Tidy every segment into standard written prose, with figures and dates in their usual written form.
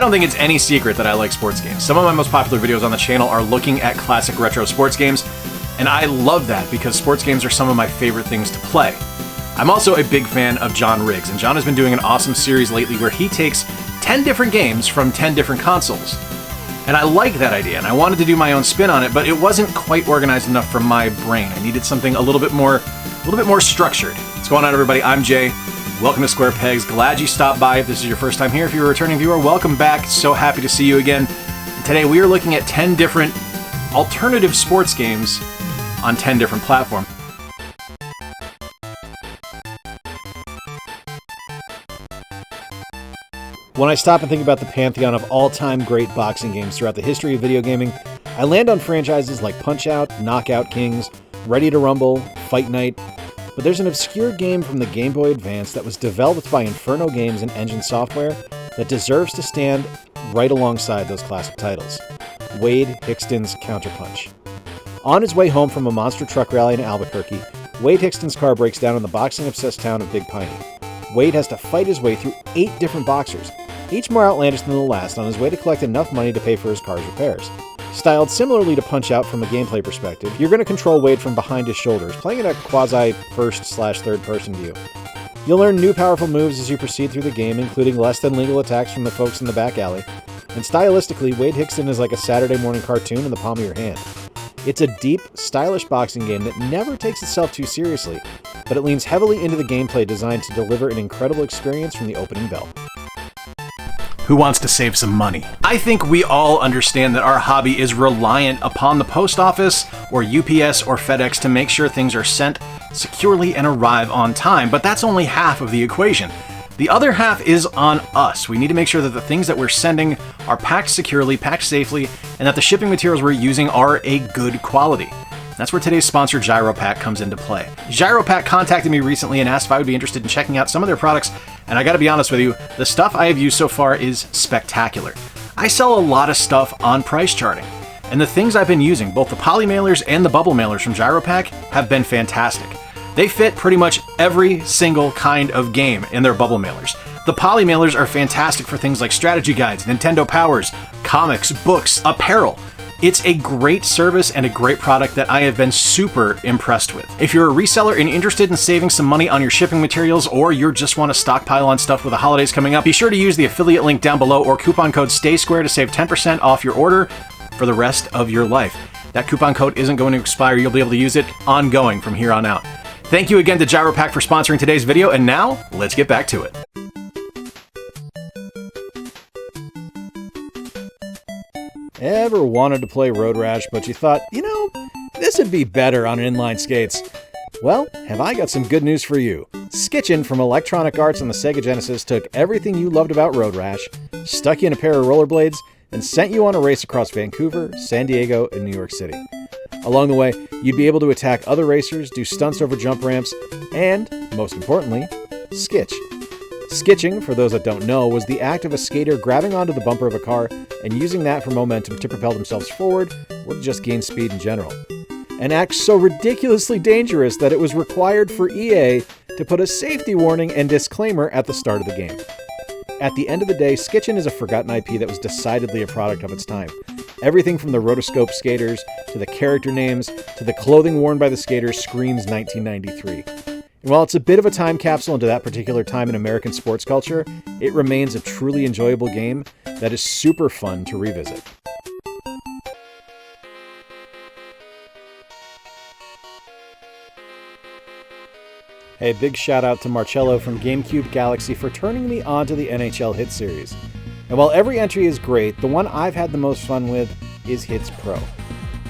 I don't think it's any secret that I like sports games. Some of my most popular videos on the channel are looking at classic retro sports games, and I love that because sports games are some of my favorite things to play. I'm also a big fan of John Riggs, and John has been doing an awesome series lately where he takes 10 different games from 10 different consoles. And I like that idea, and I wanted to do my own spin on it, but it wasn't quite organized enough for my brain. I needed something a little bit more structured. What's going on, everybody? I'm Jay. Welcome to Square Pegs. Glad you stopped by. If this is your first time here, if you're a returning viewer, welcome back. So happy to see you again. And today we are looking at 10 different alternative sports games on 10 different platforms. When I stop and think about the pantheon of all-time great boxing games throughout the history of video gaming, I land on franchises like Punch-Out, Knockout Kings, Ready to Rumble, Fight Night, but there's an obscure game from the Game Boy Advance that was developed by Inferno Games and Engine Software that deserves to stand right alongside those classic titles: Wade Hickston's Counterpunch. On his way home from a monster truck rally in Albuquerque, Wade Hickston's car breaks down in the boxing-obsessed town of Big Piney. Wade has to fight his way through 8 different boxers, each more outlandish than the last, on his way to collect enough money to pay for his car's repairs. Styled similarly to Punch-Out from a gameplay perspective, you're going to control Wade from behind his shoulders, playing in a quasi-first/third-person view. You'll learn new powerful moves as you proceed through the game, including less-than-legal attacks from the folks in the back alley. And stylistically, Wade Hickston is like a Saturday morning cartoon in the palm of your hand. It's a deep, stylish boxing game that never takes itself too seriously, but it leans heavily into the gameplay designed to deliver an incredible experience from the opening bell. Who wants to save some money? I think we all understand that our hobby is reliant upon the post office or UPS or FedEx to make sure things are sent securely and arrive on time, but that's only half of the equation. The other half is on us. We need to make sure that the things that we're sending are packed securely, packed safely, and that the shipping materials we're using are a good quality. That's where today's sponsor, GyroPack, comes into play. GyroPack contacted me recently and asked if I would be interested in checking out some of their products, and I gotta be honest with you, the stuff I have used so far is spectacular. I sell a lot of stuff on price charting, and the things I've been using, both the poly mailers and the bubble mailers from GyroPack, have been fantastic. They fit pretty much every single kind of game in their bubble mailers. The poly mailers are fantastic for things like strategy guides, Nintendo Powers, comics, books, apparel. It's a great service and a great product that I have been super impressed with. If you're a reseller and interested in saving some money on your shipping materials, or you just want to stockpile on stuff with the holidays coming up, be sure to use the affiliate link down below or coupon code STAYSQUARE to save 10% off your order for the rest of your life. That coupon code isn't going to expire. You'll be able to use it ongoing from here on out. Thank you again to GyroPack for sponsoring today's video, and now let's get back to it. Ever wanted to play Road Rash, but you thought, this would be better on inline skates? Well, have I got some good news for you. Skitchin from Electronic Arts on the Sega Genesis took everything you loved about Road Rash, stuck you in a pair of rollerblades, and sent you on a race across Vancouver, San Diego, and New York City. Along the way, you'd be able to attack other racers, do stunts over jump ramps, and, most importantly, skitch. Skitching, for those that don't know, was the act of a skater grabbing onto the bumper of a car and using that for momentum to propel themselves forward or to just gain speed in general. An act so ridiculously dangerous that it was required for EA to put a safety warning and disclaimer at the start of the game. At the end of the day, Skitchin is a forgotten IP that was decidedly a product of its time. Everything from the rotoscope skaters, to the character names, to the clothing worn by the skaters screams 1993. And while it's a bit of a time capsule into that particular time in American sports culture, it remains a truly enjoyable game that is super fun to revisit. Hey, big shout out to Marcello from GameCube Galaxy for turning me on to the NHL Hitz series. And while every entry is great, the one I've had the most fun with is Hitz Pro.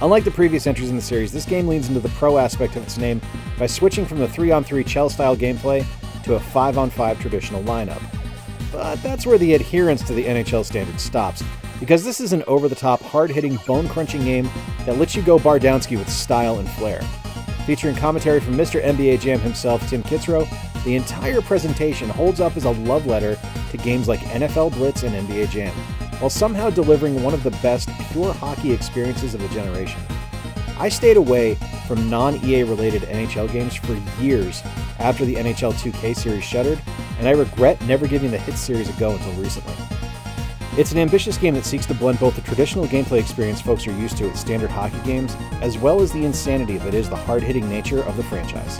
Unlike the previous entries in the series, this game leans into the pro aspect of its name by switching from the 3-on-3 Chell-style gameplay to a 5-on-5 traditional lineup. But that's where the adherence to the NHL standard stops, because this is an over-the-top, hard-hitting, bone-crunching game that lets you go Bardowski with style and flair. Featuring commentary from Mr. NBA Jam himself, Tim Kitzrow, the entire presentation holds up as a love letter to games like NFL Blitz and NBA Jam, while somehow delivering one of the best pure hockey experiences of the generation. I stayed away from non-EA related NHL games for years after the NHL 2K series shuttered, and I regret never giving the Hitz series a go until recently. It's an ambitious game that seeks to blend both the traditional gameplay experience folks are used to with standard hockey games, as well as the insanity that is the hard-hitting nature of the franchise.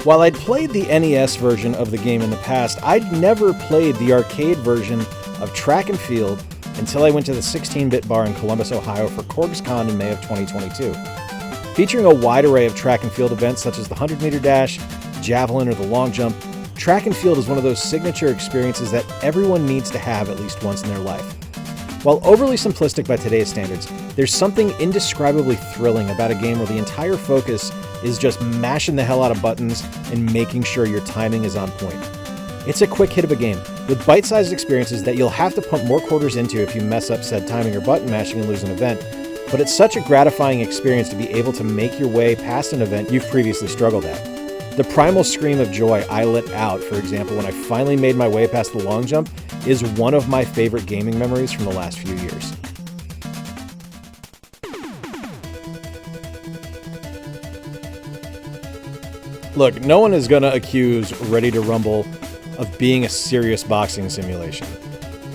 While I'd played the NES version of the game in the past, I'd never played the arcade version of Track and Field until I went to the 16-bit bar in Columbus, Ohio for CorgsCon in May of 2022. Featuring a wide array of track and field events such as the 100-meter dash, javelin, or the long jump, Track and Field is one of those signature experiences that everyone needs to have at least once in their life. While overly simplistic by today's standards, there's something indescribably thrilling about a game where the entire focus is just mashing the hell out of buttons and making sure your timing is on point. It's a quick hit of a game, with bite-sized experiences that you'll have to pump more quarters into if you mess up said timing or button mashing and lose an event, but it's such a gratifying experience to be able to make your way past an event you've previously struggled at. The primal scream of joy I let out, for example, when I finally made my way past the long jump, is one of my favorite gaming memories from the last few years. Look, no one is going to accuse Ready to Rumble of being a serious boxing simulation.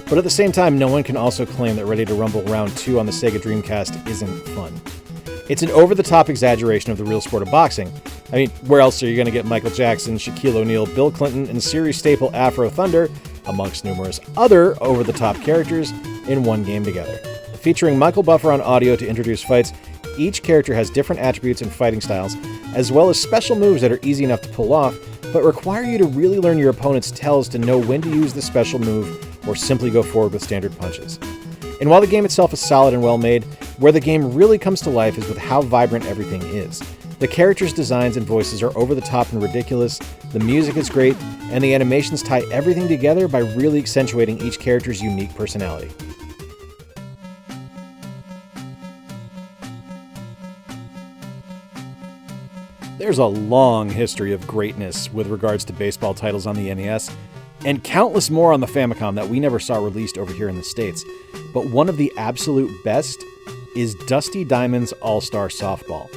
But at the same time, no one can also claim that Ready to Rumble Round 2 on the Sega Dreamcast isn't fun. It's an over-the-top exaggeration of the real sport of boxing. I mean, where else are you going to get Michael Jackson, Shaquille O'Neal, Bill Clinton, and series staple Afro Thunder, amongst numerous other over-the-top characters, in one game together? Featuring Michael Buffer on audio to introduce fights, each character has different attributes and fighting styles, as well as special moves that are easy enough to pull off, but require you to really learn your opponent's tells to know when to use the special move or simply go forward with standard punches. And while the game itself is solid and well made, where the game really comes to life is with how vibrant everything is. The characters' designs and voices are over the top and ridiculous, the music is great, and the animations tie everything together by really accentuating each character's unique personality. There's a long history of greatness with regards to baseball titles on the NES, and countless more on the Famicom that we never saw released over here in the States. But one of the absolute best is Dusty Diamond's All-Star Softball.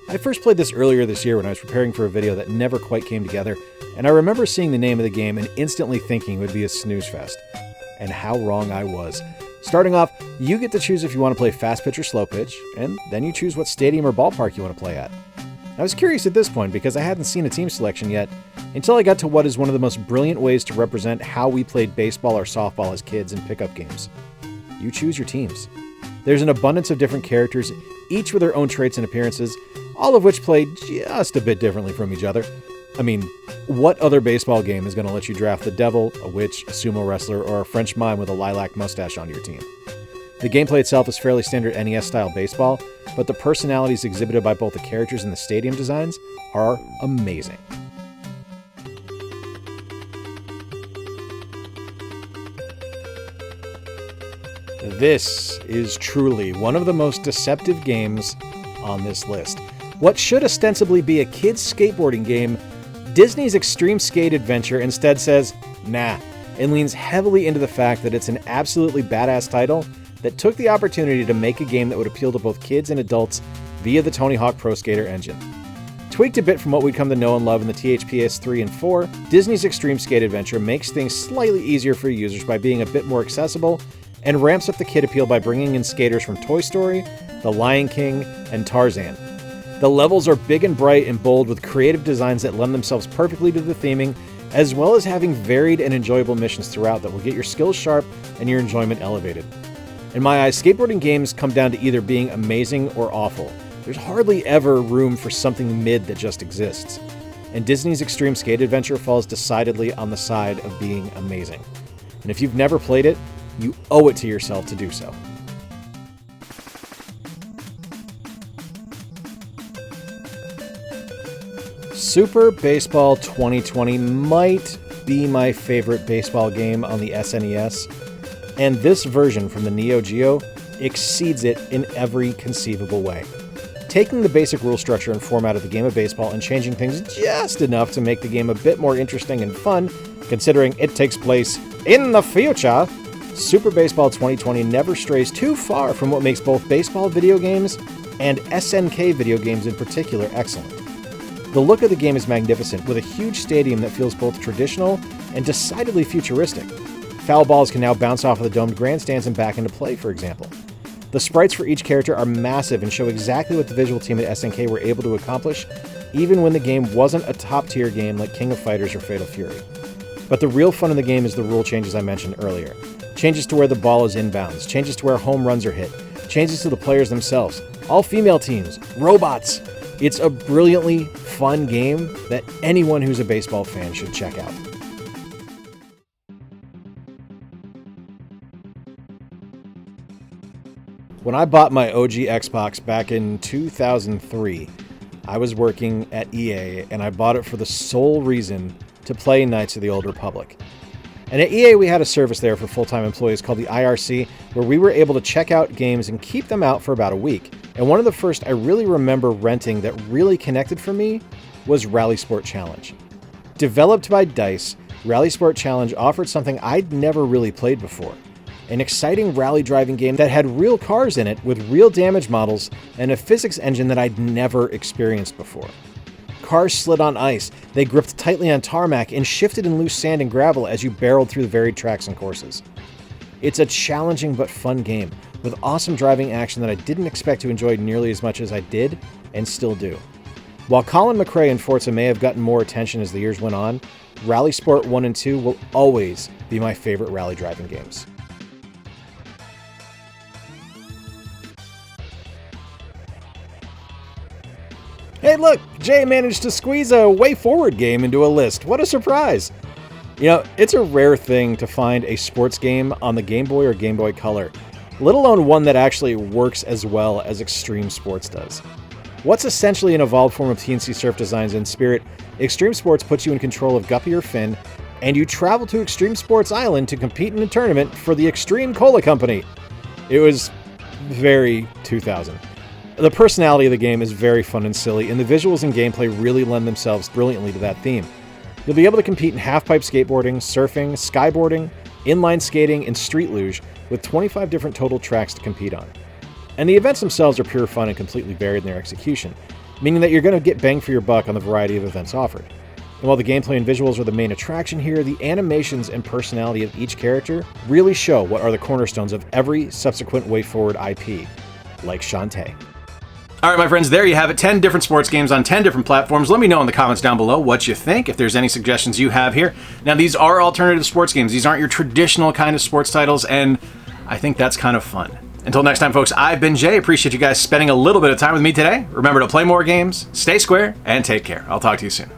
I first played this earlier this year when I was preparing for a video that never quite came together, and I remember seeing the name of the game and instantly thinking it would be a snooze fest. And how wrong I was. Starting off, you get to choose if you want to play fast pitch or slow pitch, and then you choose what stadium or ballpark you want to play at. I was curious at this point because I hadn't seen a team selection yet until I got to what is one of the most brilliant ways to represent how we played baseball or softball as kids in pickup games. You choose your teams. There's an abundance of different characters, each with their own traits and appearances, all of which play just a bit differently from each other. I mean, what other baseball game is going to let you draft the devil, a witch, a sumo wrestler, or a French mime with a lilac mustache onto your team? The gameplay itself is fairly standard NES-style baseball, but the personalities exhibited by both the characters and the stadium designs are amazing. This is truly one of the most deceptive games on this list. What should ostensibly be a kid's skateboarding game, Disney's Extreme Skate Adventure instead says, nah, and leans heavily into the fact that it's an absolutely badass title that took the opportunity to make a game that would appeal to both kids and adults via the Tony Hawk Pro Skater engine. Tweaked a bit from what we'd come to know and love in the THPS 3 and 4, Disney's Extreme Skate Adventure makes things slightly easier for users by being a bit more accessible and ramps up the kid appeal by bringing in skaters from Toy Story, The Lion King, and Tarzan. The levels are big and bright and bold with creative designs that lend themselves perfectly to the theming, as well as having varied and enjoyable missions throughout that will get your skills sharp and your enjoyment elevated. In my eyes, skateboarding games come down to either being amazing or awful. There's hardly ever room for something mid that just exists. And Disney's Extreme Skate Adventure falls decidedly on the side of being amazing. And if you've never played it, you owe it to yourself to do so. Super Baseball 2020 might be my favorite baseball game on the SNES, and this version from the Neo Geo exceeds it in every conceivable way. Taking the basic rule structure and format of the game of baseball and changing things just enough to make the game a bit more interesting and fun, considering it takes place in the future, Super Baseball 2020 never strays too far from what makes both baseball video games and SNK video games in particular excellent. The look of the game is magnificent, with a huge stadium that feels both traditional and decidedly futuristic. Foul balls can now bounce off of the domed grandstands and back into play, for example. The sprites for each character are massive and show exactly what the visual team at SNK were able to accomplish, even when the game wasn't a top-tier game like King of Fighters or Fatal Fury. But the real fun in the game is the rule changes I mentioned earlier. Changes to where the ball is inbounds, changes to where home runs are hit, changes to the players themselves, all female teams, robots. It's a brilliantly fun game that anyone who's a baseball fan should check out. When I bought my OG Xbox back in 2003, I was working at EA, and I bought it for the sole reason to play Knights of the Old Republic. And at EA, we had a service there for full-time employees called the IRC, where we were able to check out games and keep them out for about a week. And one of the first I really remember renting that really connected for me was Rally Sport Challenge. Developed by DICE, Rally Sport Challenge offered something I'd never really played before. An exciting rally driving game that had real cars in it with real damage models and a physics engine that I'd never experienced before. Cars slid on ice, they gripped tightly on tarmac, and shifted in loose sand and gravel as you barreled through the varied tracks and courses. It's a challenging but fun game, with awesome driving action that I didn't expect to enjoy nearly as much as I did, and still do. While Colin McRae and Forza may have gotten more attention as the years went on, Rally Sport 1 and 2 will always be my favorite rally driving games. Hey look, Jay managed to squeeze a Way Forward game into a list. What a surprise! You know, it's a rare thing to find a sports game on the Game Boy or Game Boy Color, let alone one that actually works as well as Extreme Sports does. What's essentially an evolved form of TNC Surf Design's in Spirit, Extreme Sports puts you in control of Guppy or Finn, and you travel to Extreme Sports Island to compete in a tournament for the Extreme Cola Company. It was very 2000. The personality of the game is very fun and silly, and the visuals and gameplay really lend themselves brilliantly to that theme. You'll be able to compete in halfpipe skateboarding, surfing, skyboarding, inline skating, and street luge, with 25 different total tracks to compete on. And the events themselves are pure fun and completely varied in their execution, meaning that you're going to get bang for your buck on the variety of events offered. And while the gameplay and visuals are the main attraction here, the animations and personality of each character really show what are the cornerstones of every subsequent Way Forward IP, like Shantae. All right, my friends, there you have it. 10 different sports games on 10 different platforms. Let me know in the comments down below what you think, if there's any suggestions you have here. Now, these are alternative sports games. These aren't your traditional kind of sports titles, and I think that's kind of fun. Until next time, folks, I've been Jay. Appreciate you guys spending a little bit of time with me today. Remember to play more games, stay square, and take care. I'll talk to you soon.